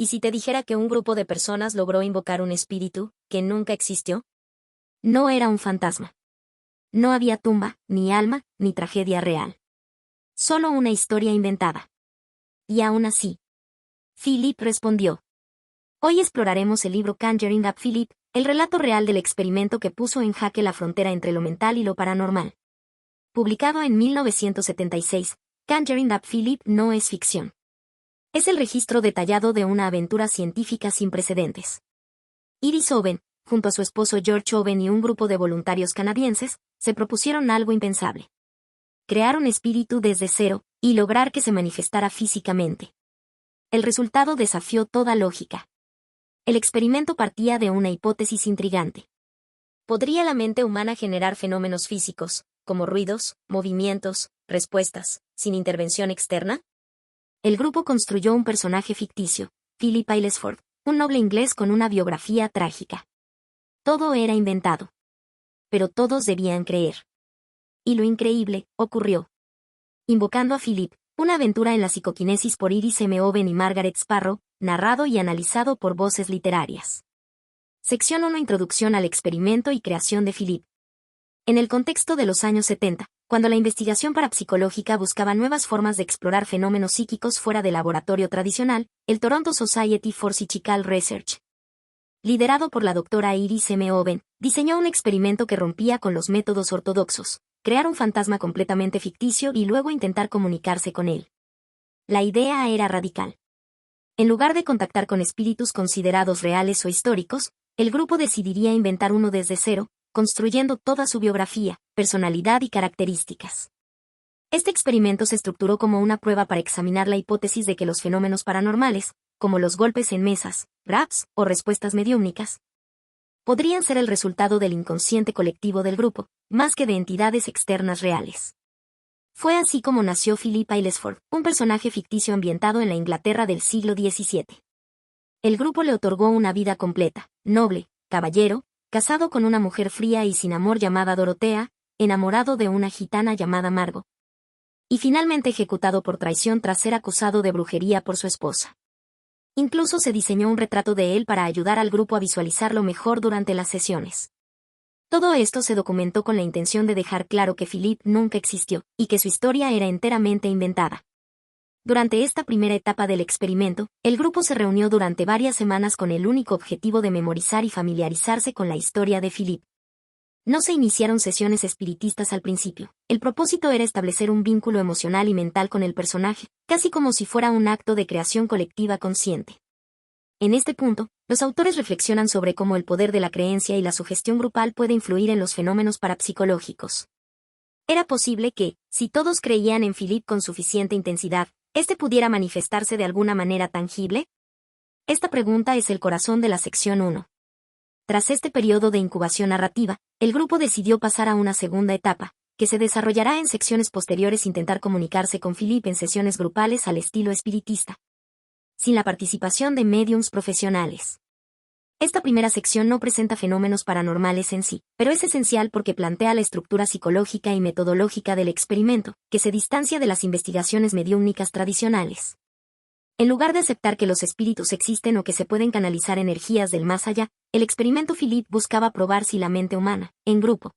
¿Y si te dijera que un grupo de personas logró invocar un espíritu que nunca existió? No era un fantasma. No había tumba, ni alma, ni tragedia real. Solo una historia inventada. Y aún así. Philip respondió. Hoy exploraremos el libro Conjuring Up Philip, el relato real del experimento que puso en jaque la frontera entre lo mental y lo paranormal. Publicado en 1976, Conjuring Up Philip no es ficción. Es el registro detallado de una aventura científica sin precedentes. Iris Owen, junto a su esposo George Owen y un grupo de voluntarios canadienses, se propusieron algo impensable. Crear un espíritu desde cero, y lograr que se manifestara físicamente. El resultado desafió toda lógica. El experimento partía de una hipótesis intrigante. ¿Podría la mente humana generar fenómenos físicos, como ruidos, movimientos, respuestas, sin intervención externa? El grupo construyó un personaje ficticio, Philip Aylesford, un noble inglés con una biografía trágica. Todo era inventado. Pero todos debían creer. Y lo increíble ocurrió. Invocando a Philip, una aventura en la psicoquinesis por Iris M. Owen y Margaret Sparrow, narrado y analizado por Voces Literarias. Sección 1. Introducción al experimento y creación de Philip. En el contexto de los años 70, cuando la investigación parapsicológica buscaba nuevas formas de explorar fenómenos psíquicos fuera del laboratorio tradicional, el Toronto Society for Psychical Research, liderado por la doctora Iris M. Owen, diseñó un experimento que rompía con los métodos ortodoxos, crear un fantasma completamente ficticio y luego intentar comunicarse con él. La idea era radical. En lugar de contactar con espíritus considerados reales o históricos, el grupo decidiría inventar uno desde cero, construyendo toda su biografía, personalidad y características. Este experimento se estructuró como una prueba para examinar la hipótesis de que los fenómenos paranormales, como los golpes en mesas, raps o respuestas mediúmnicas, podrían ser el resultado del inconsciente colectivo del grupo, más que de entidades externas reales. Fue así como nació Philip Aylesford, un personaje ficticio ambientado en la Inglaterra del siglo XVII. El grupo le otorgó una vida completa, noble, caballero, casado con una mujer fría y sin amor llamada Dorotea, enamorado de una gitana llamada Margot, y finalmente ejecutado por traición tras ser acusado de brujería por su esposa. Incluso se diseñó un retrato de él para ayudar al grupo a visualizarlo mejor durante las sesiones. Todo esto se documentó con la intención de dejar claro que Philip nunca existió, y que su historia era enteramente inventada. Durante esta primera etapa del experimento, el grupo se reunió durante varias semanas con el único objetivo de memorizar y familiarizarse con la historia de Philip. No se iniciaron sesiones espiritistas al principio. El propósito era establecer un vínculo emocional y mental con el personaje, casi como si fuera un acto de creación colectiva consciente. En este punto, los autores reflexionan sobre cómo el poder de la creencia y la sugestión grupal puede influir en los fenómenos parapsicológicos. Era posible que, si todos creían en Philip con suficiente intensidad, ¿este pudiera manifestarse de alguna manera tangible? Esta pregunta es el corazón de la sección 1. Tras este periodo de incubación narrativa, el grupo decidió pasar a una segunda etapa, que se desarrollará en secciones posteriores. Intentar comunicarse con Philip en sesiones grupales al estilo espiritista, sin la participación de médiums profesionales. Esta primera sección no presenta fenómenos paranormales en sí, pero es esencial porque plantea la estructura psicológica y metodológica del experimento, que se distancia de las investigaciones mediúmnicas tradicionales. En lugar de aceptar que los espíritus existen o que se pueden canalizar energías del más allá, el experimento Philip buscaba probar si la mente humana, en grupo,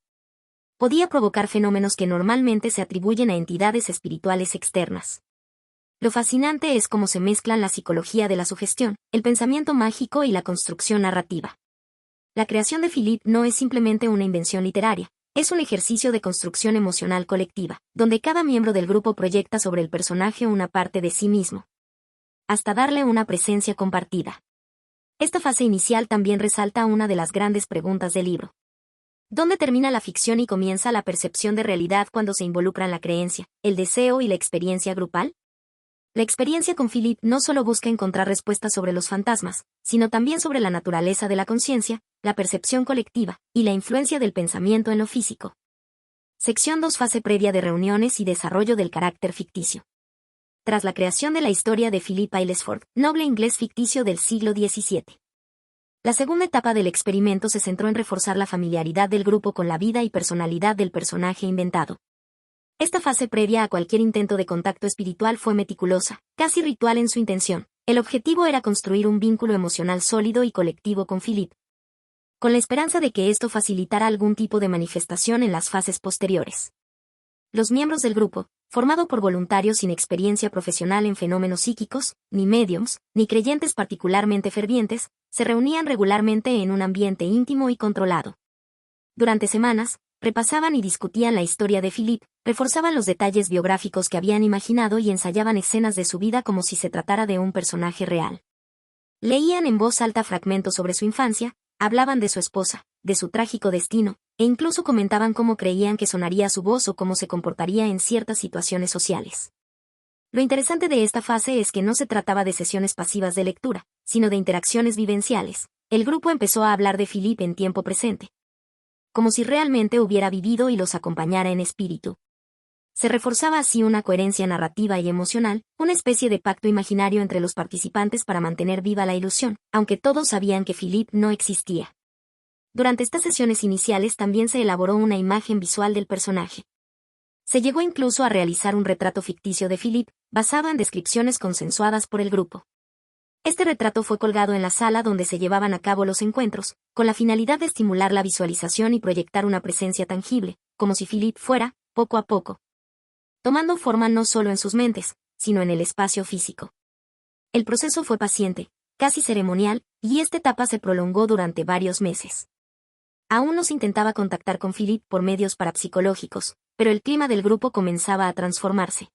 podía provocar fenómenos que normalmente se atribuyen a entidades espirituales externas. Lo fascinante es cómo se mezclan la psicología de la sugestión, el pensamiento mágico y la construcción narrativa. La creación de Philip no es simplemente una invención literaria, es un ejercicio de construcción emocional colectiva, donde cada miembro del grupo proyecta sobre el personaje una parte de sí mismo, hasta darle una presencia compartida. Esta fase inicial también resalta una de las grandes preguntas del libro. ¿Dónde termina la ficción y comienza la percepción de realidad cuando se involucran la creencia, el deseo y la experiencia grupal? La experiencia con Philip no solo busca encontrar respuestas sobre los fantasmas, sino también sobre la naturaleza de la conciencia, la percepción colectiva, y la influencia del pensamiento en lo físico. Sección 2. Fase previa de reuniones y desarrollo del carácter ficticio. Tras la creación de la historia de Philip Aylesford, noble inglés ficticio del siglo XVII. La segunda etapa del experimento se centró en reforzar la familiaridad del grupo con la vida y personalidad del personaje inventado. Esta fase previa a cualquier intento de contacto espiritual fue meticulosa, casi ritual en su intención, El objetivo era construir un vínculo emocional sólido y colectivo con Philip, con la esperanza de que esto facilitara algún tipo de manifestación en las fases posteriores. Los miembros del grupo, formado por voluntarios sin experiencia profesional en fenómenos psíquicos, ni médiums, ni creyentes particularmente fervientes, se reunían regularmente en un ambiente íntimo y controlado. Durante semanas, repasaban y discutían la historia de Philip, reforzaban los detalles biográficos que habían imaginado y ensayaban escenas de su vida como si se tratara de un personaje real. Leían en voz alta fragmentos sobre su infancia, hablaban de su esposa, de su trágico destino, e incluso comentaban cómo creían que sonaría su voz o cómo se comportaría en ciertas situaciones sociales. Lo interesante de esta fase es que no se trataba de sesiones pasivas de lectura, sino de interacciones vivenciales. El grupo empezó a hablar de Philip en tiempo presente, como si realmente hubiera vivido y los acompañara en espíritu. Se reforzaba así una coherencia narrativa y emocional, una especie de pacto imaginario entre los participantes para mantener viva la ilusión, aunque todos sabían que Philip no existía. Durante estas sesiones iniciales también se elaboró una imagen visual del personaje. Se llegó incluso a realizar un retrato ficticio de Philip, basado en descripciones consensuadas por el grupo. Este retrato fue colgado en la sala donde se llevaban a cabo los encuentros, con la finalidad de estimular la visualización y proyectar una presencia tangible, como si Philip fuera, poco a poco, tomando forma no solo en sus mentes, sino en el espacio físico. El proceso fue paciente, casi ceremonial, y esta etapa se prolongó durante varios meses. Aún no se intentaba contactar con Philip por medios parapsicológicos, pero el clima del grupo comenzaba a transformarse.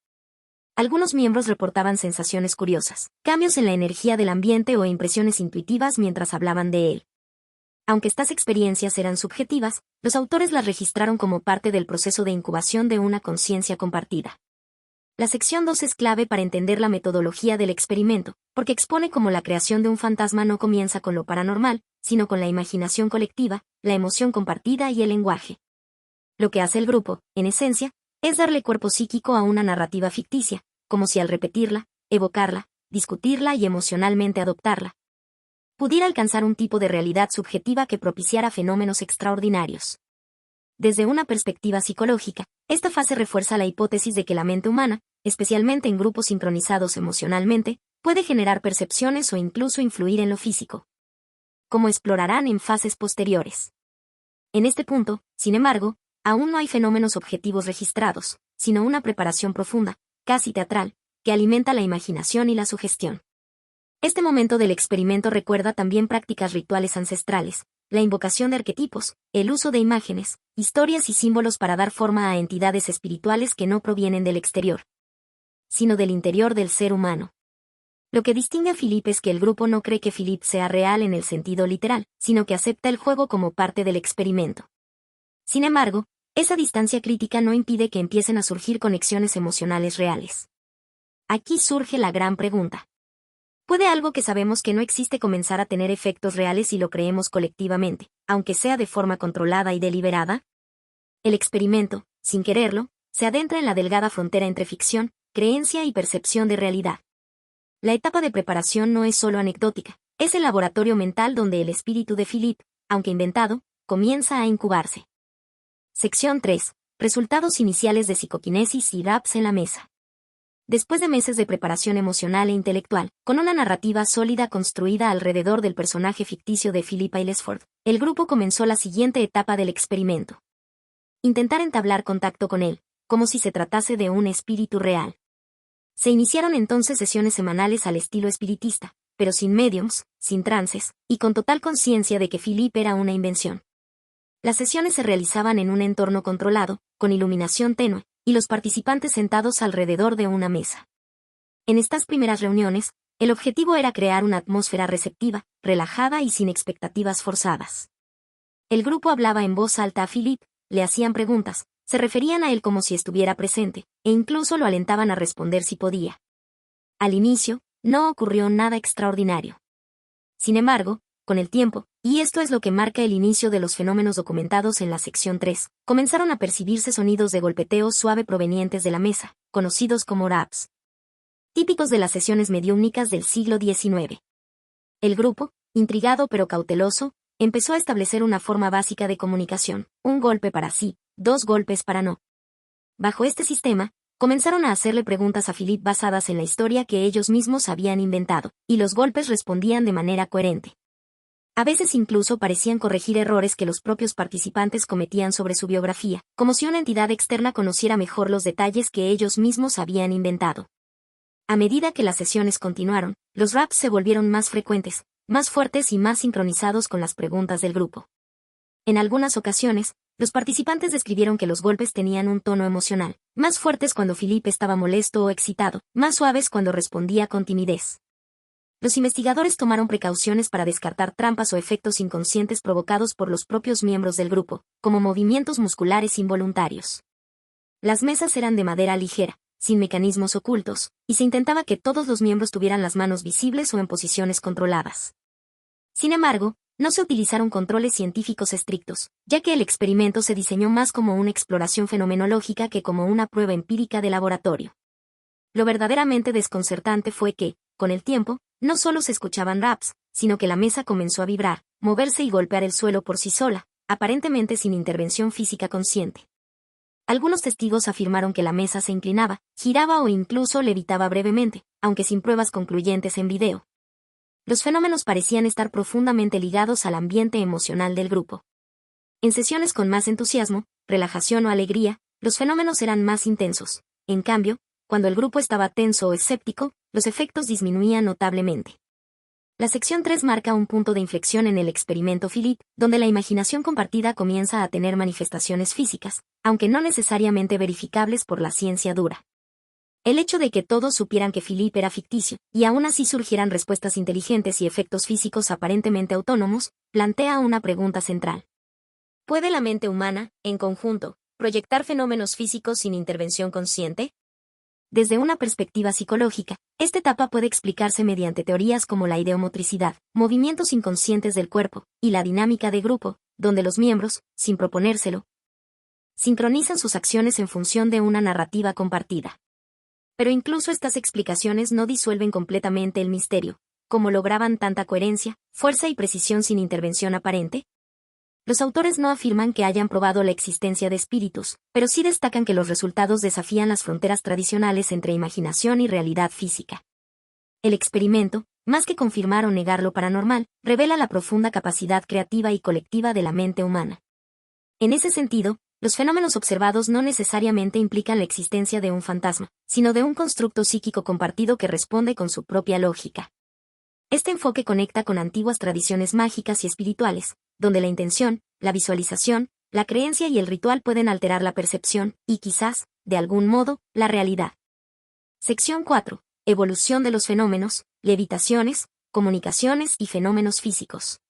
Algunos miembros reportaban sensaciones curiosas, cambios en la energía del ambiente o impresiones intuitivas mientras hablaban de él. Aunque estas experiencias eran subjetivas, los autores las registraron como parte del proceso de incubación de una conciencia compartida. La sección 2 es clave para entender la metodología del experimento, porque expone cómo la creación de un fantasma no comienza con lo paranormal, sino con la imaginación colectiva, la emoción compartida y el lenguaje. Lo que hace el grupo, en esencia, es darle cuerpo psíquico a una narrativa ficticia, como si al repetirla, evocarla, discutirla y emocionalmente adoptarla, pudiera alcanzar un tipo de realidad subjetiva que propiciara fenómenos extraordinarios. Desde una perspectiva psicológica, esta fase refuerza la hipótesis de que la mente humana, especialmente en grupos sincronizados emocionalmente, puede generar percepciones o incluso influir en lo físico, como explorarán en fases posteriores. En este punto, sin embargo, aún no hay fenómenos objetivos registrados, sino una preparación profunda, casi teatral, que alimenta la imaginación y la sugestión. Este momento del experimento recuerda también prácticas rituales ancestrales, la invocación de arquetipos, el uso de imágenes, historias y símbolos para dar forma a entidades espirituales que no provienen del exterior, sino del interior del ser humano. Lo que distingue a Philip es que el grupo no cree que Philip sea real en el sentido literal, sino que acepta el juego como parte del experimento. Sin embargo, esa distancia crítica no impide que empiecen a surgir conexiones emocionales reales. Aquí surge la gran pregunta. ¿Puede algo que sabemos que no existe comenzar a tener efectos reales si lo creemos colectivamente, aunque sea de forma controlada y deliberada? El experimento, sin quererlo, se adentra en la delgada frontera entre ficción, creencia y percepción de realidad. La etapa de preparación no es solo anecdótica, es el laboratorio mental donde el espíritu de Philip, aunque inventado, comienza a incubarse. Sección 3. Resultados iniciales de psicoquinesis y RAPS en la mesa. Después de meses de preparación emocional e intelectual, con una narrativa sólida construida alrededor del personaje ficticio de Philip Aylesford, el grupo comenzó la siguiente etapa del experimento. Intentar entablar contacto con él, como si se tratase de un espíritu real. Se iniciaron entonces sesiones semanales al estilo espiritista, pero sin médiums, sin trances, y con total conciencia de que Philip era una invención. Las sesiones se realizaban en un entorno controlado, con iluminación tenue, y los participantes sentados alrededor de una mesa. En estas primeras reuniones, el objetivo era crear una atmósfera receptiva, relajada y sin expectativas forzadas. El grupo hablaba en voz alta a Philip, le hacían preguntas, se referían a él como si estuviera presente, e incluso lo alentaban a responder si podía. Al inicio, no ocurrió nada extraordinario. Sin embargo, con el tiempo, y esto es lo que marca el inicio de los fenómenos documentados en la sección 3, comenzaron a percibirse sonidos de golpeteo suave provenientes de la mesa, conocidos como raps, típicos de las sesiones mediúmnicas del siglo XIX. El grupo, intrigado pero cauteloso, empezó a establecer una forma básica de comunicación, un golpe para sí, dos golpes para no. Bajo este sistema, Comenzaron a hacerle preguntas a Philippe basadas en la historia que ellos mismos habían inventado, y los golpes respondían de manera coherente. A veces incluso parecían corregir errores que los propios participantes cometían sobre su biografía, como si una entidad externa conociera mejor los detalles que ellos mismos habían inventado. A medida que las sesiones continuaron, los raps se volvieron más frecuentes, más fuertes y más sincronizados con las preguntas del grupo. En algunas ocasiones, los participantes describieron que los golpes tenían un tono emocional, más fuertes cuando Philippe estaba molesto o excitado, más suaves cuando respondía con timidez. Los investigadores tomaron precauciones para descartar trampas o efectos inconscientes provocados por los propios miembros del grupo, como movimientos musculares involuntarios. Las mesas eran de madera ligera, sin mecanismos ocultos, y se intentaba que todos los miembros tuvieran las manos visibles o en posiciones controladas. Sin embargo, no se utilizaron controles científicos estrictos, ya que el experimento se diseñó más como una exploración fenomenológica que como una prueba empírica de laboratorio. Lo verdaderamente desconcertante fue que, con el tiempo, no solo se escuchaban raps, sino que la mesa comenzó a vibrar, moverse y golpear el suelo por sí sola, aparentemente sin intervención física consciente. Algunos testigos afirmaron que la mesa se inclinaba, giraba o incluso levitaba brevemente, aunque sin pruebas concluyentes en video. Los fenómenos parecían estar profundamente ligados al ambiente emocional del grupo. En sesiones con más entusiasmo, relajación o alegría, los fenómenos eran más intensos. En cambio, cuando el grupo estaba tenso o escéptico, los efectos disminuían notablemente. La sección 3 marca un punto de inflexión en el experimento Philippe, donde la imaginación compartida comienza a tener manifestaciones físicas, aunque no necesariamente verificables por la ciencia dura. El hecho de que todos supieran que Philippe era ficticio, y aún así surgieran respuestas inteligentes y efectos físicos aparentemente autónomos, plantea una pregunta central. ¿Puede la mente humana, en conjunto, proyectar fenómenos físicos sin intervención consciente? Desde una perspectiva psicológica, esta etapa puede explicarse mediante teorías como la ideomotricidad, movimientos inconscientes del cuerpo, y la dinámica de grupo, donde los miembros, sin proponérselo, sincronizan sus acciones en función de una narrativa compartida. Pero incluso estas explicaciones no disuelven completamente el misterio. ¿Cómo lograban tanta coherencia, fuerza y precisión sin intervención aparente? Los autores no afirman que hayan probado la existencia de espíritus, pero sí destacan que los resultados desafían las fronteras tradicionales entre imaginación y realidad física. El experimento, más que confirmar o negar lo paranormal, revela la profunda capacidad creativa y colectiva de la mente humana. En ese sentido, los fenómenos observados no necesariamente implican la existencia de un fantasma, sino de un constructo psíquico compartido que responde con su propia lógica. Este enfoque conecta con antiguas tradiciones mágicas y espirituales, donde la intención, la visualización, la creencia y el ritual pueden alterar la percepción, y quizás, de algún modo, la realidad. Sección 4. Evolución de los fenómenos, levitaciones, comunicaciones y fenómenos físicos.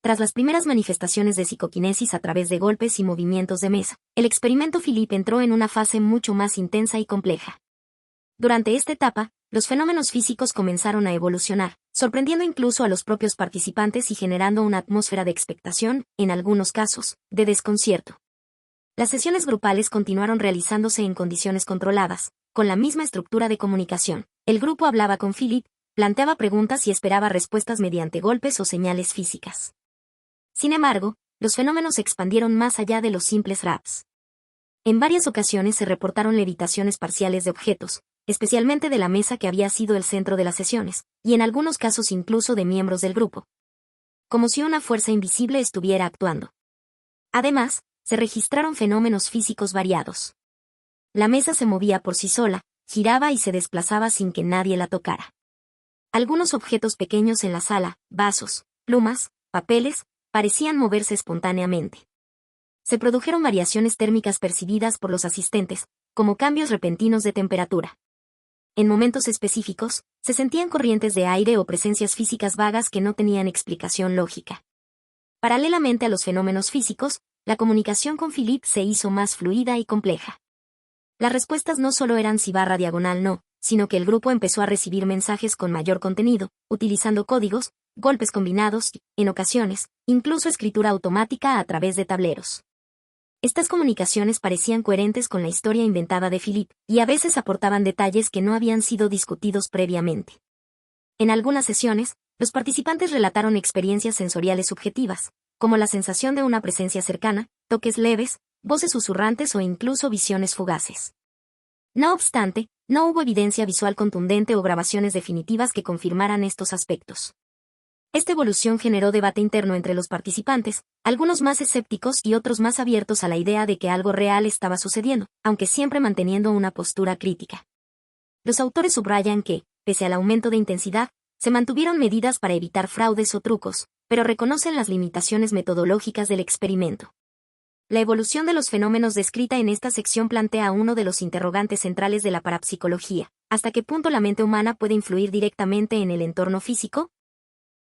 Tras las primeras manifestaciones de psicoquinesis a través de golpes y movimientos de mesa, el experimento Philippe entró en una fase mucho más intensa y compleja. Durante esta etapa, los fenómenos físicos comenzaron a evolucionar, sorprendiendo incluso a los propios participantes y generando una atmósfera de expectación, en algunos casos, de desconcierto. Las sesiones grupales continuaron realizándose en condiciones controladas, con la misma estructura de comunicación. El grupo hablaba con Philippe, planteaba preguntas y esperaba respuestas mediante golpes o señales físicas. Sin embargo, los fenómenos se expandieron más allá de los simples raps. En varias ocasiones se reportaron levitaciones parciales de objetos, especialmente de la mesa que había sido el centro de las sesiones, y en algunos casos incluso de miembros del grupo. Como si una fuerza invisible estuviera actuando. Además, se registraron fenómenos físicos variados. La mesa se movía por sí sola, giraba y se desplazaba sin que nadie la tocara. Algunos objetos pequeños en la sala, vasos, plumas, papeles, parecían moverse espontáneamente. Se produjeron variaciones térmicas percibidas por los asistentes, como cambios repentinos de temperatura. En momentos específicos, se sentían corrientes de aire o presencias físicas vagas que no tenían explicación lógica. Paralelamente a los fenómenos físicos, la comunicación con Philippe se hizo más fluida y compleja. Las respuestas no solo eran sí/no, sino que el grupo empezó a recibir mensajes con mayor contenido, utilizando códigos, golpes combinados y, en ocasiones, incluso escritura automática a través de tableros. Estas comunicaciones parecían coherentes con la historia inventada de Philippe, y a veces aportaban detalles que no habían sido discutidos previamente. En algunas sesiones, los participantes relataron experiencias sensoriales subjetivas, como la sensación de una presencia cercana, toques leves, voces susurrantes o incluso visiones fugaces. No obstante, no hubo evidencia visual contundente o grabaciones definitivas que confirmaran estos aspectos. Esta evolución generó debate interno entre los participantes, algunos más escépticos y otros más abiertos a la idea de que algo real estaba sucediendo, aunque siempre manteniendo una postura crítica. Los autores subrayan que, pese al aumento de intensidad, se mantuvieron medidas para evitar fraudes o trucos, pero reconocen las limitaciones metodológicas del experimento. La evolución de los fenómenos descrita en esta sección plantea uno de los interrogantes centrales de la parapsicología: ¿hasta qué punto la mente humana puede influir directamente en el entorno físico?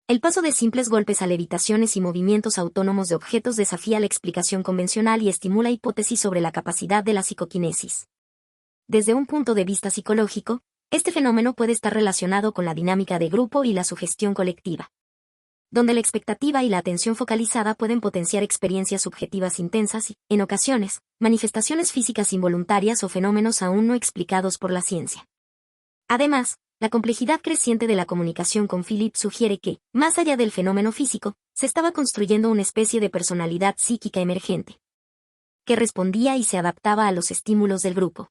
El paso de simples golpes a levitaciones y movimientos autónomos de objetos desafía la explicación convencional y estimula hipótesis sobre la capacidad de la psicoquinesis. Desde un punto de vista psicológico, este fenómeno puede estar relacionado con la dinámica de grupo y la sugestión colectiva, donde la expectativa y la atención focalizada pueden potenciar experiencias subjetivas intensas y, en ocasiones, manifestaciones físicas involuntarias o fenómenos aún no explicados por la ciencia. Además, la complejidad creciente de la comunicación con Philip sugiere que, más allá del fenómeno físico, se estaba construyendo una especie de personalidad psíquica emergente, que respondía y se adaptaba a los estímulos del grupo.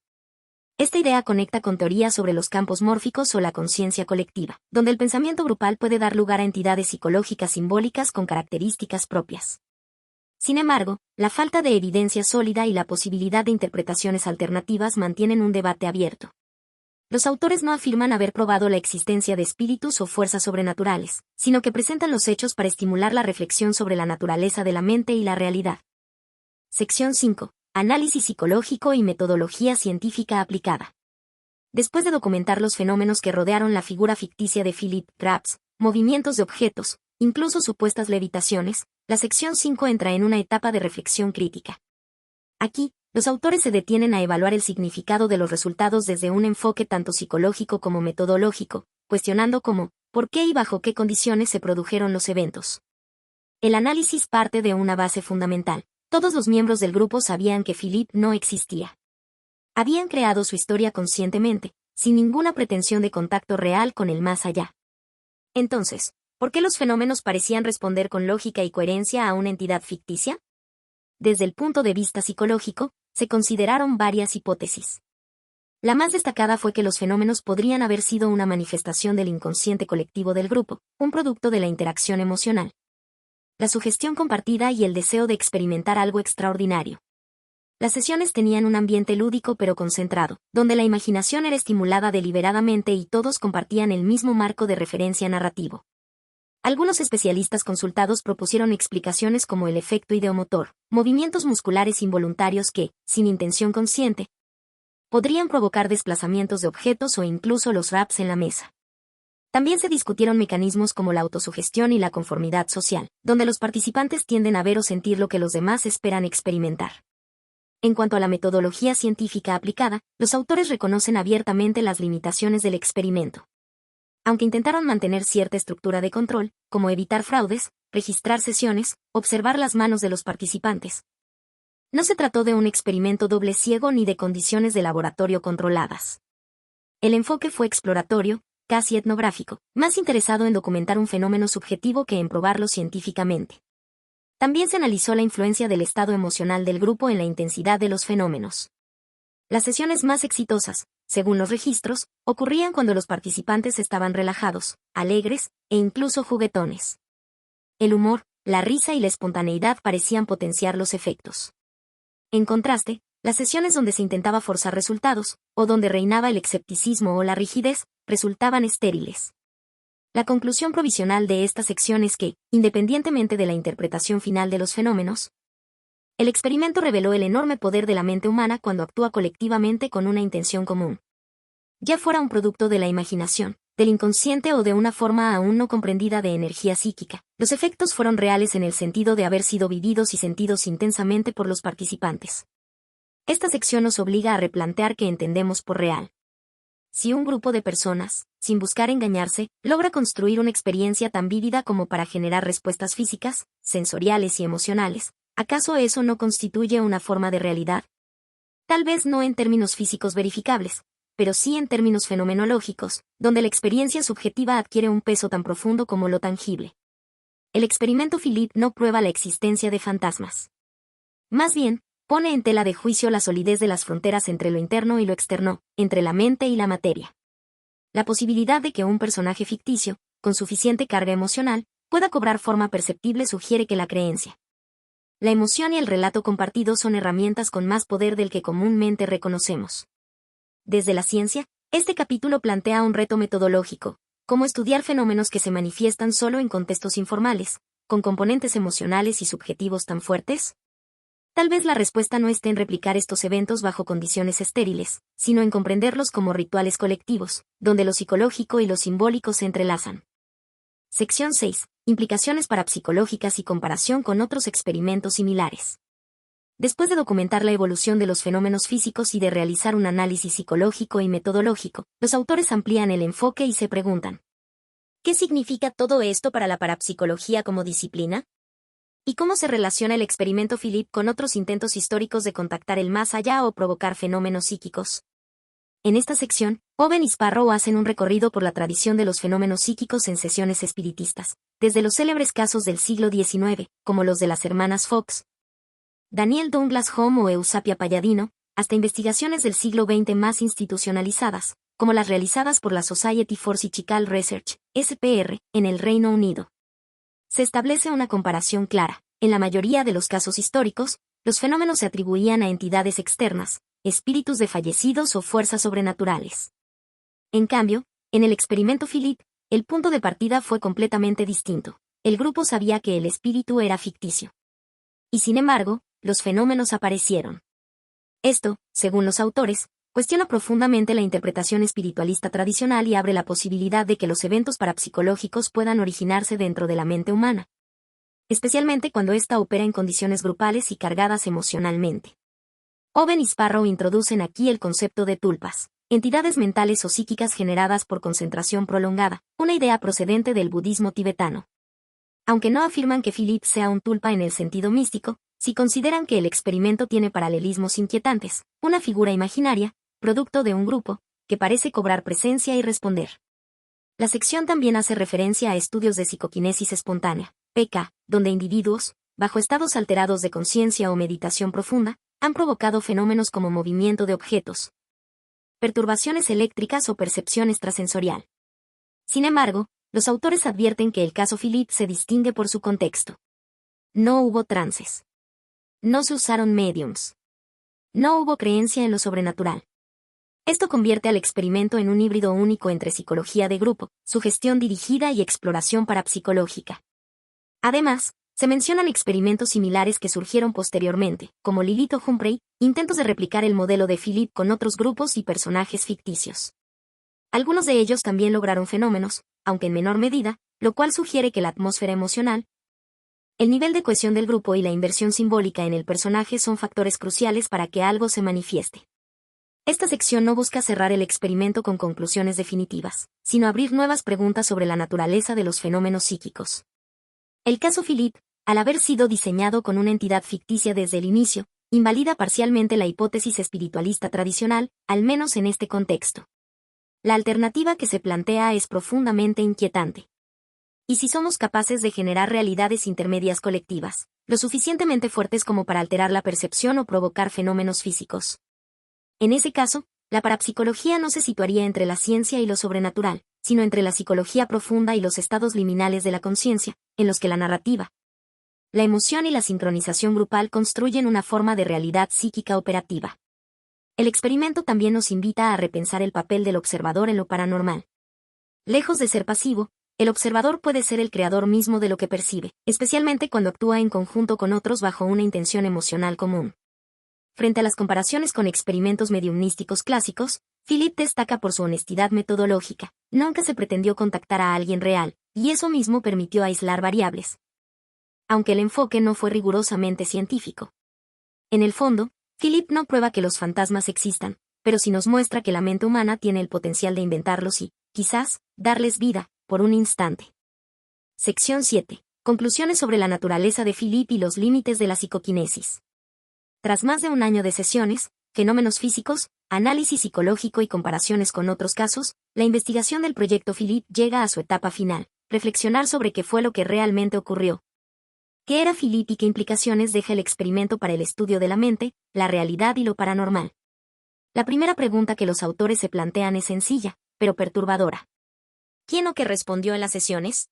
Esta idea conecta con teorías sobre los campos mórficos o la conciencia colectiva, donde el pensamiento grupal puede dar lugar a entidades psicológicas simbólicas con características propias. Sin embargo, la falta de evidencia sólida y la posibilidad de interpretaciones alternativas mantienen un debate abierto. Los autores no afirman haber probado la existencia de espíritus o fuerzas sobrenaturales, sino que presentan los hechos para estimular la reflexión sobre la naturaleza de la mente y la realidad. Sección 5. Análisis psicológico y metodología científica aplicada. Después de documentar los fenómenos que rodearon la figura ficticia de Philip Traps, movimientos de objetos, incluso supuestas levitaciones, la sección 5 entra en una etapa de reflexión crítica. Aquí, los autores se detienen a evaluar el significado de los resultados desde un enfoque tanto psicológico como metodológico, cuestionando cómo, por qué y bajo qué condiciones se produjeron los eventos. El análisis parte de una base fundamental. Todos los miembros del grupo sabían que Philip no existía. Habían creado su historia conscientemente, sin ninguna pretensión de contacto real con el más allá. Entonces, ¿por qué los fenómenos parecían responder con lógica y coherencia a una entidad ficticia? Desde el punto de vista psicológico, se consideraron varias hipótesis. La más destacada fue que los fenómenos podrían haber sido una manifestación del inconsciente colectivo del grupo, un producto de la interacción emocional, la sugestión compartida y el deseo de experimentar algo extraordinario. Las sesiones tenían un ambiente lúdico pero concentrado, donde la imaginación era estimulada deliberadamente y todos compartían el mismo marco de referencia narrativo. Algunos especialistas consultados propusieron explicaciones como el efecto ideomotor, movimientos musculares involuntarios que, sin intención consciente, podrían provocar desplazamientos de objetos o incluso los raps en la mesa. También se discutieron mecanismos como la autosugestión y la conformidad social, donde los participantes tienden a ver o sentir lo que los demás esperan experimentar. En cuanto a la metodología científica aplicada, los autores reconocen abiertamente las limitaciones del experimento. Aunque intentaron mantener cierta estructura de control, como evitar fraudes, registrar sesiones, observar las manos de los participantes, no se trató de un experimento doble ciego ni de condiciones de laboratorio controladas. El enfoque fue exploratorio, casi etnográfico, más interesado en documentar un fenómeno subjetivo que en probarlo científicamente. También se analizó la influencia del estado emocional del grupo en la intensidad de los fenómenos. Las sesiones más exitosas, según los registros, ocurrían cuando los participantes estaban relajados, alegres, e incluso juguetones. El humor, la risa y la espontaneidad parecían potenciar los efectos. En contraste, las sesiones donde se intentaba forzar resultados, o donde reinaba el escepticismo o la rigidez, resultaban estériles. La conclusión provisional de esta sección es que, independientemente de la interpretación final de los fenómenos, el experimento reveló el enorme poder de la mente humana cuando actúa colectivamente con una intención común. Ya fuera un producto de la imaginación, del inconsciente o de una forma aún no comprendida de energía psíquica, los efectos fueron reales en el sentido de haber sido vividos y sentidos intensamente por los participantes. Esta sección nos obliga a replantear qué entendemos por real. Si un grupo de personas, sin buscar engañarse, logra construir una experiencia tan vívida como para generar respuestas físicas, sensoriales y emocionales, ¿acaso eso no constituye una forma de realidad? Tal vez no en términos físicos verificables, pero sí en términos fenomenológicos, donde la experiencia subjetiva adquiere un peso tan profundo como lo tangible. El experimento Philip no prueba la existencia de fantasmas. Más bien, pone en tela de juicio la solidez de las fronteras entre lo interno y lo externo, entre la mente y la materia. La posibilidad de que un personaje ficticio, con suficiente carga emocional, pueda cobrar forma perceptible sugiere que la creencia. La emoción y el relato compartido son herramientas con más poder del que comúnmente reconocemos. Desde la ciencia, este capítulo plantea un reto metodológico, cómo estudiar fenómenos que se manifiestan solo en contextos informales, con componentes emocionales y subjetivos tan fuertes. Tal vez la respuesta no esté en replicar estos eventos bajo condiciones estériles, sino en comprenderlos como rituales colectivos, donde lo psicológico y lo simbólico se entrelazan. Sección 6. Implicaciones parapsicológicas y comparación con otros experimentos similares. Después de documentar la evolución de los fenómenos físicos y de realizar un análisis psicológico y metodológico, los autores amplían el enfoque y se preguntan: ¿qué significa todo esto para la parapsicología como disciplina? ¿Y cómo se relaciona el experimento Philip con otros intentos históricos de contactar el más allá o provocar fenómenos psíquicos? En esta sección, Owen y Sparrow hacen un recorrido por la tradición de los fenómenos psíquicos en sesiones espiritistas, desde los célebres casos del siglo XIX, como los de las hermanas Fox, Daniel Douglas Home o Eusapia Palladino, hasta investigaciones del siglo XX más institucionalizadas, como las realizadas por la Society for Psychical Research, SPR, en el Reino Unido. Se establece una comparación clara. En la mayoría de los casos históricos, los fenómenos se atribuían a entidades externas, espíritus de fallecidos o fuerzas sobrenaturales. En cambio, en el experimento Philip, el punto de partida fue completamente distinto. El grupo sabía que el espíritu era ficticio. Y sin embargo, los fenómenos aparecieron. Esto, según los autores, cuestiona profundamente la interpretación espiritualista tradicional y abre la posibilidad de que los eventos parapsicológicos puedan originarse dentro de la mente humana, especialmente cuando ésta opera en condiciones grupales y cargadas emocionalmente. Owen y Sparrow introducen aquí el concepto de tulpas, entidades mentales o psíquicas generadas por concentración prolongada, una idea procedente del budismo tibetano. Aunque no afirman que Philip sea un tulpa en el sentido místico, sí consideran que el experimento tiene paralelismos inquietantes, una figura imaginaria, producto de un grupo, que parece cobrar presencia y responder. La sección también hace referencia a estudios de psicoquinesis espontánea, PK, donde individuos, bajo estados alterados de conciencia o meditación profunda, han provocado fenómenos como movimiento de objetos, perturbaciones eléctricas o percepción extrasensorial. Sin embargo, los autores advierten que el caso Philip se distingue por su contexto. No hubo trances. No se usaron mediums. No hubo creencia en lo sobrenatural. Esto convierte al experimento en un híbrido único entre psicología de grupo, sugestión dirigida y exploración parapsicológica. Además, se mencionan experimentos similares que surgieron posteriormente, como Lilith o Humphrey, intentos de replicar el modelo de Philip con otros grupos y personajes ficticios. Algunos de ellos también lograron fenómenos, aunque en menor medida, lo cual sugiere que la atmósfera emocional, el nivel de cohesión del grupo y la inversión simbólica en el personaje son factores cruciales para que algo se manifieste. Esta sección no busca cerrar el experimento con conclusiones definitivas, sino abrir nuevas preguntas sobre la naturaleza de los fenómenos psíquicos. El caso Philip, al haber sido diseñado con una entidad ficticia desde el inicio, invalida parcialmente la hipótesis espiritualista tradicional, al menos en este contexto. La alternativa que se plantea es profundamente inquietante. ¿Y si somos capaces de generar realidades intermedias colectivas, lo suficientemente fuertes como para alterar la percepción o provocar fenómenos físicos? En ese caso, la parapsicología no se situaría entre la ciencia y lo sobrenatural, sino entre la psicología profunda y los estados liminales de la conciencia, en los que la narrativa, la emoción y la sincronización grupal construyen una forma de realidad psíquica operativa. El experimento también nos invita a repensar el papel del observador en lo paranormal. Lejos de ser pasivo, el observador puede ser el creador mismo de lo que percibe, especialmente cuando actúa en conjunto con otros bajo una intención emocional común. Frente a las comparaciones con experimentos mediumnísticos clásicos, Philip destaca por su honestidad metodológica. Nunca se pretendió contactar a alguien real, y eso mismo permitió aislar variables, aunque el enfoque no fue rigurosamente científico. En el fondo, Philip no prueba que los fantasmas existan, pero sí nos muestra que la mente humana tiene el potencial de inventarlos y, quizás, darles vida, por un instante. Sección 7. Conclusiones sobre la naturaleza de Philip y los límites de la psicoquinesis. Tras más de un año de sesiones, fenómenos físicos, análisis psicológico y comparaciones con otros casos, la investigación del proyecto Philip llega a su etapa final, reflexionar sobre qué fue lo que realmente ocurrió. ¿Qué era Philip y qué implicaciones deja el experimento para el estudio de la mente, la realidad y lo paranormal? La primera pregunta que los autores se plantean es sencilla, pero perturbadora. ¿Quién o qué respondió en las sesiones?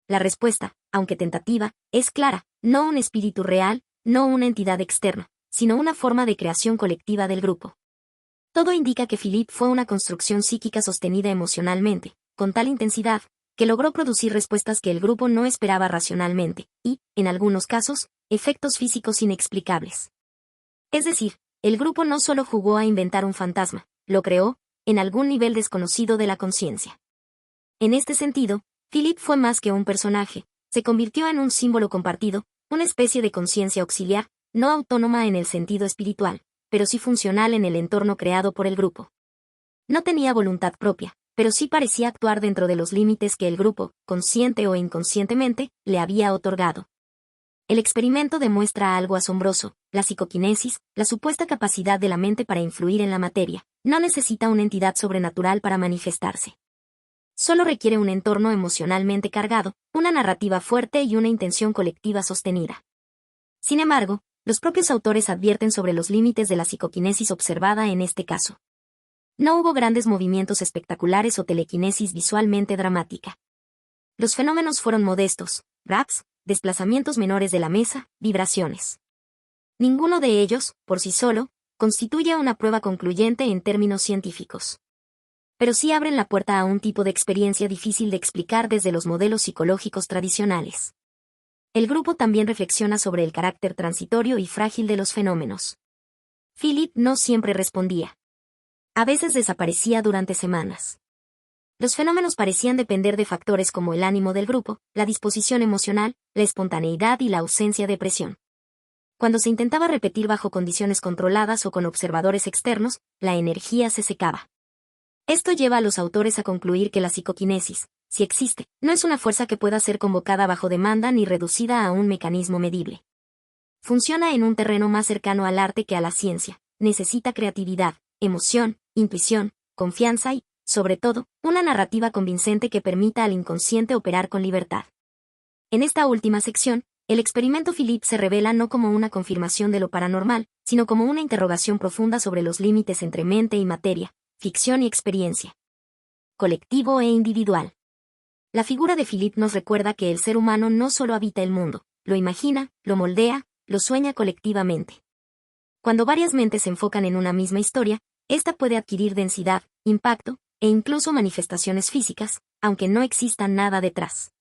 La respuesta, aunque tentativa, es clara: no un espíritu real, no una entidad externa, sino una forma de creación colectiva del grupo. Todo indica que Philip fue una construcción psíquica sostenida emocionalmente, con tal intensidad, que logró producir respuestas que el grupo no esperaba racionalmente, y, en algunos casos, efectos físicos inexplicables. Es decir, el grupo no solo jugó a inventar un fantasma, lo creó, en algún nivel desconocido de la conciencia. En este sentido, Philip fue más que un personaje, se convirtió en un símbolo compartido, una especie de conciencia auxiliar, no autónoma en el sentido espiritual, pero sí funcional en el entorno creado por el grupo. No tenía voluntad propia, pero sí parecía actuar dentro de los límites que el grupo, consciente o inconscientemente, le había otorgado. El experimento demuestra algo asombroso: la psicoquinesis, la supuesta capacidad de la mente para influir en la materia, no necesita una entidad sobrenatural para manifestarse. Solo requiere un entorno emocionalmente cargado, una narrativa fuerte y una intención colectiva sostenida. Sin embargo, los propios autores advierten sobre los límites de la psicoquinesis observada en este caso. No hubo grandes movimientos espectaculares o telequinesis visualmente dramática. Los fenómenos fueron modestos: raps, desplazamientos menores de la mesa, vibraciones. Ninguno de ellos, por sí solo, constituye una prueba concluyente en términos científicos. Pero sí abren la puerta a un tipo de experiencia difícil de explicar desde los modelos psicológicos tradicionales. El grupo también reflexiona sobre el carácter transitorio y frágil de los fenómenos. Philip no siempre respondía. A veces desaparecía durante semanas. Los fenómenos parecían depender de factores como el ánimo del grupo, la disposición emocional, la espontaneidad y la ausencia de presión. Cuando se intentaba repetir bajo condiciones controladas o con observadores externos, la energía se secaba. Esto lleva a los autores a concluir que la psicoquinesis, si existe, no es una fuerza que pueda ser convocada bajo demanda ni reducida a un mecanismo medible. Funciona en un terreno más cercano al arte que a la ciencia, necesita creatividad, emoción, intuición, confianza y, sobre todo, una narrativa convincente que permita al inconsciente operar con libertad. En esta última sección, el experimento Philip se revela no como una confirmación de lo paranormal, sino como una interrogación profunda sobre los límites entre mente y materia, ficción y experiencia. Colectivo e individual. La figura de Philip nos recuerda que el ser humano no solo habita el mundo, lo imagina, lo moldea, lo sueña colectivamente. Cuando varias mentes se enfocan en una misma historia, esta puede adquirir densidad, impacto, e incluso manifestaciones físicas, aunque no exista nada detrás.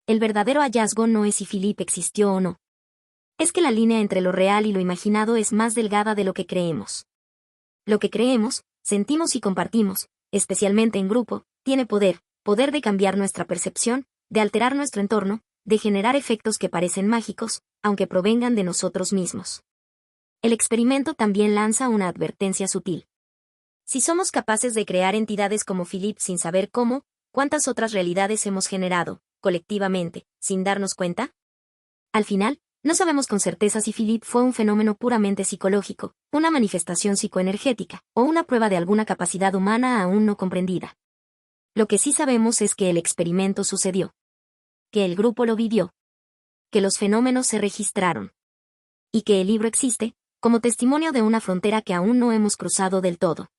El verdadero hallazgo no es si Philip existió o no. Es que la línea entre lo real y lo imaginado es más delgada de lo que creemos. Lo que creemos, sentimos y compartimos, especialmente en grupo, tiene poder de cambiar nuestra percepción, de alterar nuestro entorno, de generar efectos que parecen mágicos, aunque provengan de nosotros mismos. El experimento también lanza una advertencia sutil. Si somos capaces de crear entidades como Philip sin saber cómo, ¿cuántas otras realidades hemos generado, colectivamente, sin darnos cuenta? Al final, no sabemos con certeza si Philip fue un fenómeno puramente psicológico, una manifestación psicoenergética, o una prueba de alguna capacidad humana aún no comprendida. Lo que sí sabemos es que el experimento sucedió. Que el grupo lo vivió. Que los fenómenos se registraron. Y que el libro existe, como testimonio de una frontera que aún no hemos cruzado del todo.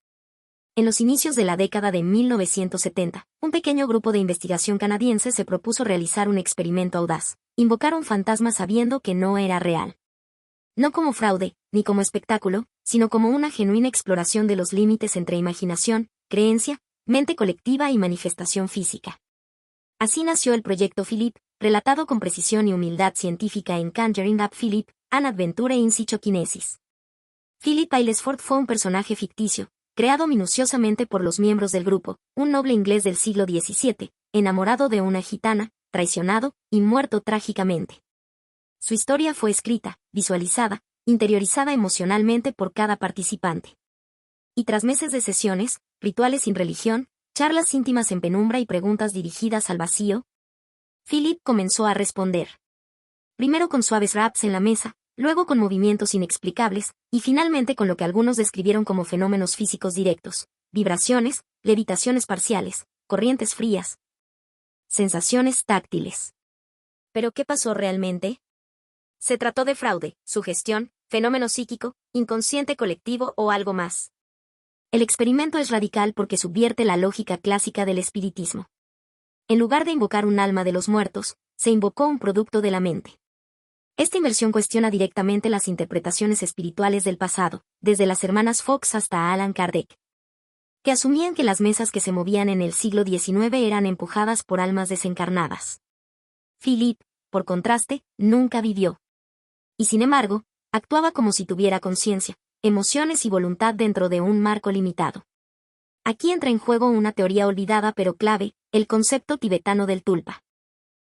En los inicios de la década de 1970, un pequeño grupo de investigación canadiense se propuso realizar un experimento audaz: invocar un fantasma sabiendo que no era real. No como fraude, ni como espectáculo, sino como una genuina exploración de los límites entre imaginación, creencia, mente colectiva y manifestación física. Así nació el proyecto Philip, relatado con precisión y humildad científica en Conjuring Up Philip, An Adventure in Psychokinesis. Philip Aylesford fue un personaje ficticio, creado minuciosamente por los miembros del grupo, un noble inglés del siglo XVII, enamorado de una gitana, traicionado y muerto trágicamente. Su historia fue escrita, visualizada, interiorizada emocionalmente por cada participante. Y tras meses de sesiones, rituales sin religión, charlas íntimas en penumbra y preguntas dirigidas al vacío, Philip comenzó a responder. Primero con suaves raps en la mesa, luego con movimientos inexplicables, y finalmente con lo que algunos describieron como fenómenos físicos directos: vibraciones, levitaciones parciales, corrientes frías, sensaciones táctiles. ¿Pero qué pasó realmente? ¿Se trató de fraude, sugestión, fenómeno psíquico, inconsciente colectivo o algo más? El experimento es radical porque subvierte la lógica clásica del espiritismo. En lugar de invocar un alma de los muertos, se invocó un producto de la mente. Esta inversión cuestiona directamente las interpretaciones espirituales del pasado, desde las hermanas Fox hasta Allan Kardec, que asumían que las mesas que se movían en el siglo XIX eran empujadas por almas desencarnadas. Philippe, por contraste, nunca vivió. Y sin embargo, actuaba como si tuviera conciencia, emociones y voluntad dentro de un marco limitado. Aquí entra en juego una teoría olvidada pero clave, el concepto tibetano del tulpa.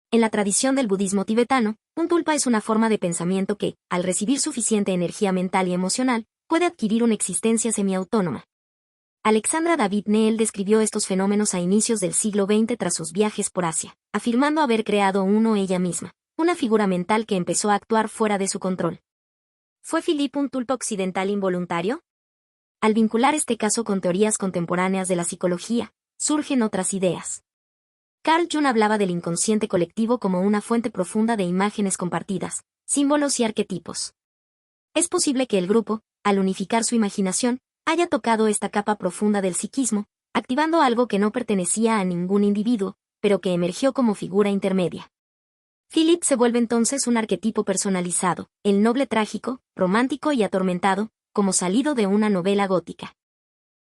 En la tradición del budismo tibetano, un tulpa es una forma de pensamiento que, al recibir suficiente energía mental y emocional, puede adquirir una existencia semiautónoma. Alexandra David Neel describió estos fenómenos a inicios del siglo XX tras sus viajes por Asia, afirmando haber creado uno ella misma, una figura mental que empezó a actuar fuera de su control. ¿Fue Philippe un tulpa occidental involuntario? Al vincular este caso con teorías contemporáneas de la psicología, surgen otras ideas. Carl Jung hablaba del inconsciente colectivo como una fuente profunda de imágenes compartidas, símbolos y arquetipos. Es posible que el grupo, al unificar su imaginación, haya tocado esta capa profunda del psiquismo, activando algo que no pertenecía a ningún individuo, pero que emergió como figura intermedia. Philip se vuelve entonces un arquetipo personalizado, el noble trágico, romántico y atormentado, como salido de una novela gótica.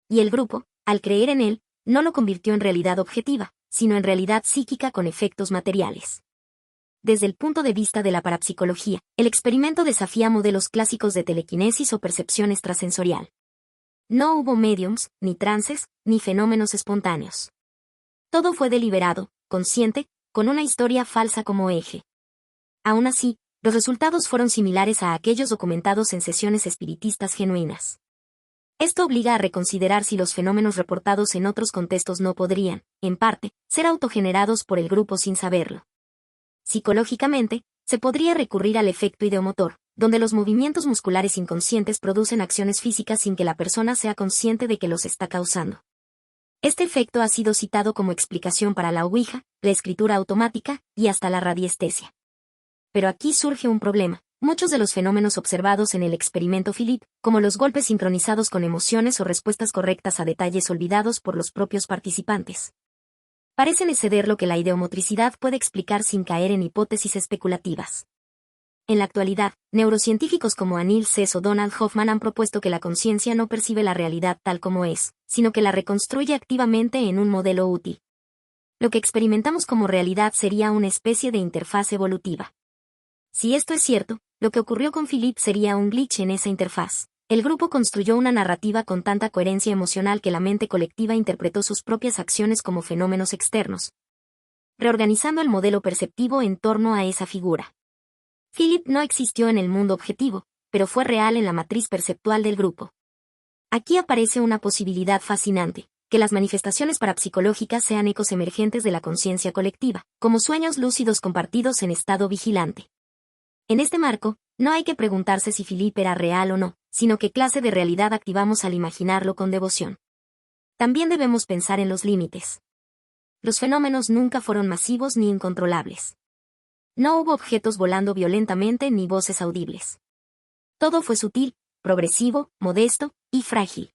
Y el grupo, al creer en él, no lo convirtió en realidad objetiva, sino en realidad psíquica con efectos materiales. Desde el punto de vista de la parapsicología, el experimento desafía modelos clásicos de telequinesis o percepción extrasensorial. No hubo médiums, ni trances, ni fenómenos espontáneos. Todo fue deliberado, consciente, con una historia falsa como eje. Aún así, los resultados fueron similares a aquellos documentados en sesiones espiritistas genuinas. Esto obliga a reconsiderar si los fenómenos reportados en otros contextos no podrían, en parte, ser autogenerados por el grupo sin saberlo. Psicológicamente, se podría recurrir al efecto ideomotor, donde los movimientos musculares inconscientes producen acciones físicas sin que la persona sea consciente de que los está causando. Este efecto ha sido citado como explicación para la ouija, la escritura automática y hasta la radiestesia. Pero aquí surge un problema. Muchos de los fenómenos observados en el experimento Philip, como los golpes sincronizados con emociones o respuestas correctas a detalles olvidados por los propios participantes, parecen exceder lo que la ideomotricidad puede explicar sin caer en hipótesis especulativas. En la actualidad, neurocientíficos como Anil Sess o Donald Hoffman han propuesto que la conciencia no percibe la realidad tal como es, sino que la reconstruye activamente en un modelo útil. Lo que experimentamos como realidad sería una especie de interfaz evolutiva. Si esto es cierto, lo que ocurrió con Philip sería un glitch en esa interfaz. El grupo construyó una narrativa con tanta coherencia emocional que la mente colectiva interpretó sus propias acciones como fenómenos externos, reorganizando el modelo perceptivo en torno a esa figura. Philip no existió en el mundo objetivo, pero fue real en la matriz perceptual del grupo. Aquí aparece una posibilidad fascinante, que las manifestaciones parapsicológicas sean ecos emergentes de la conciencia colectiva, como sueños lúcidos compartidos en estado vigilante. En este marco, no hay que preguntarse si Philip era real o no, sino qué clase de realidad activamos al imaginarlo con devoción. También debemos pensar en los límites. Los fenómenos nunca fueron masivos ni incontrolables. No hubo objetos volando violentamente ni voces audibles. Todo fue sutil, progresivo, modesto y frágil.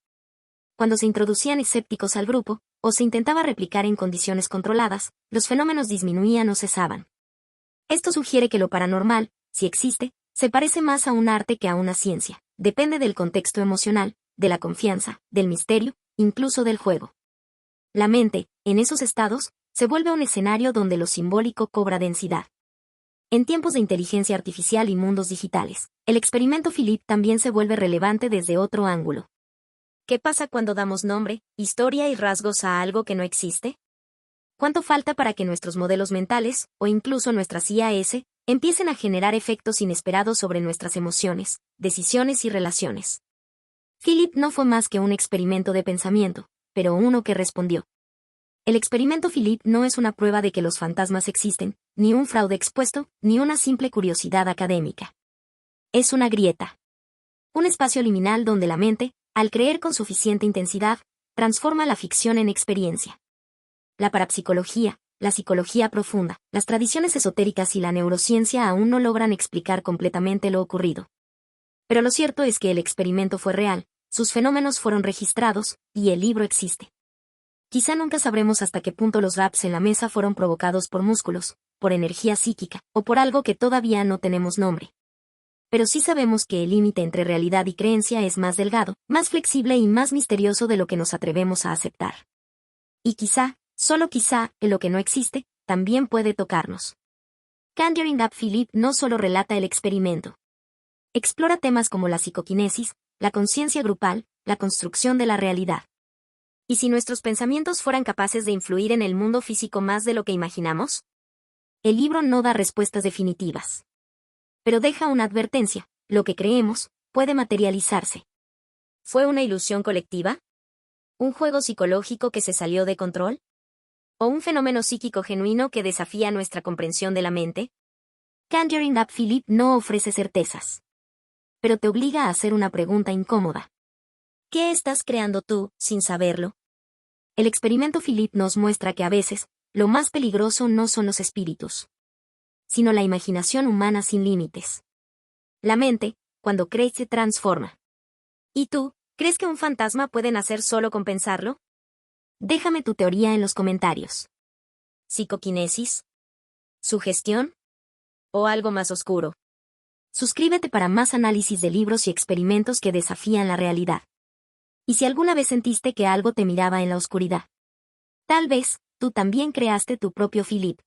Cuando se introducían escépticos al grupo, o se intentaba replicar en condiciones controladas, los fenómenos disminuían o cesaban. Esto sugiere que lo paranormal, si existe, se parece más a un arte que a una ciencia. Depende del contexto emocional, de la confianza, del misterio, incluso del juego. La mente, en esos estados, se vuelve un escenario donde lo simbólico cobra densidad. En tiempos de inteligencia artificial y mundos digitales, el experimento Philip también se vuelve relevante desde otro ángulo. ¿Qué pasa cuando damos nombre, historia y rasgos a algo que no existe? ¿Cuánto falta para que nuestros modelos mentales, o incluso nuestras IAS, empiecen a generar efectos inesperados sobre nuestras emociones, decisiones y relaciones? Philip no fue más que un experimento de pensamiento, pero uno que respondió. El experimento Philip no es una prueba de que los fantasmas existen, ni un fraude expuesto, ni una simple curiosidad académica. Es una grieta. Un espacio liminal donde la mente, al creer con suficiente intensidad, transforma la ficción en experiencia. La parapsicología, la psicología profunda, las tradiciones esotéricas y la neurociencia aún no logran explicar completamente lo ocurrido. Pero lo cierto es que el experimento fue real, sus fenómenos fueron registrados, y el libro existe. Quizá nunca sabremos hasta qué punto los raps en la mesa fueron provocados por músculos, por energía psíquica, o por algo que todavía no tenemos nombre. Pero sí sabemos que el límite entre realidad y creencia es más delgado, más flexible y más misterioso de lo que nos atrevemos a aceptar. Y quizá, solo quizá, en lo que no existe, también puede tocarnos. Conjuring Up Philip no solo relata el experimento. Explora temas como la psicoquinesis, la conciencia grupal, la construcción de la realidad. ¿Y si nuestros pensamientos fueran capaces de influir en el mundo físico más de lo que imaginamos? El libro no da respuestas definitivas. Pero deja una advertencia: lo que creemos puede materializarse. ¿Fue una ilusión colectiva? ¿Un juego psicológico que se salió de control? ¿O un fenómeno psíquico genuino que desafía nuestra comprensión de la mente? Conjuring Up Philip no ofrece certezas. Pero te obliga a hacer una pregunta incómoda. ¿Qué estás creando tú, sin saberlo? El experimento Philip nos muestra que a veces, lo más peligroso no son los espíritus, sino la imaginación humana sin límites. La mente, cuando cree, se transforma. ¿Y tú, crees que un fantasma puede nacer solo con pensarlo? Déjame tu teoría en los comentarios. ¿Psicoquinesis? ¿Sugestión? ¿O algo más oscuro? Suscríbete para más análisis de libros y experimentos que desafían la realidad. ¿Y si alguna vez sentiste que algo te miraba en la oscuridad? Tal vez, tú también creaste tu propio Philip.